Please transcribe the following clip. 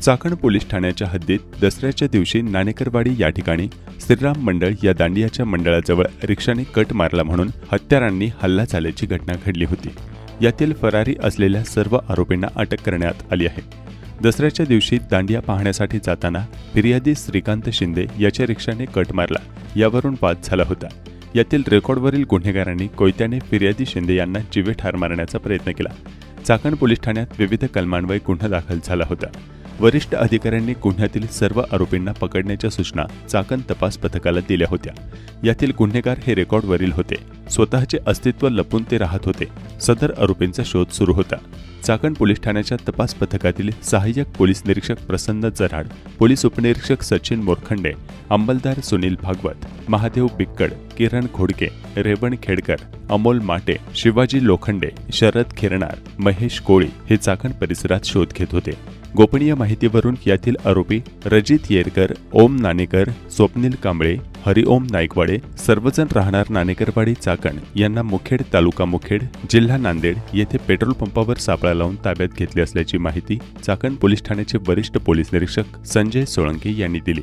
Chakan police ठाण्याच्या हद्दीत दसऱ्याच्या दिवशी नाणेकरवाडी या ठिकाणी श्रीराम मंडळ या दांडियाच्या मंडळाजवळ रिक्षाने कट मारला म्हणून हत्यारांनी हल्ला झाल्याची घटना घडली होती। यातील फरारी असलेल्या सर्व आरोपींना अटक करण्यात आली आहे। दसऱ्याच्या दिवशी दांडिया पाहण्यासाठी जाताना फिर्यादी श्रीकांत शिंदे याच्या रिक्षाने कट मारला, यावरून वाद झाला होता। यातील रेकॉर्डवरील गुन्हेगारांनी कोयत्याने फिर्यादी शिंदे यांना जीवे ठार मारण्याचा प्रयत्न केला। चाकण पोलीस ठाण्यात विविध कलमांवर गुन्हा दाखल झाला होता। वरिष्ठ अधिकाऱ्यांनी गुन्ह्यातील सर्व आरोपींना पकडण्याच्या सूचना चाकण तपास पथकाला दिल्या होत्या। यातील गुन्हेगार हे रेकॉर्डवरील होते, स्वतःचे अस्तित्व लपून ते राहत होते। सदर आरोपींचा शोध सुरू होता। चाकण पोलीस ठाण्याच्या तपास पथकातील सहाय्यक पोलीस निरीक्षक प्रसन्न जराड, पोलीस उपनिरीक्षक सचिन मोरखंडे, अंमलदार सुनील भागवत, महादेव बिक्कड, किरण खोडके, रेवण खेडकर, अमोल माटे, शिवाजी लोखंडे, शरद खिरणार, महेश कोळी हे चाकण परिसरात शोध घेत होते। गोपनीय माहितीवरून यातील आरोपी रजित येरकर, ओम नाणेकर, स्वप्नील कांबळे, हरिओम नाईकवाडे सर्वजण राहणार नाणेकरवाडी चाकण यांना मुखेड तालुका मुखेड जिल्हा नांदेड येथे पेट्रोल पंपावर सापळा लावून ताब्यात घेतले असल्याची माहिती चाकण पोलीस ठाण्याचे वरिष्ठ पोलीस निरीक्षक संजय सोळंके यांनी दिली।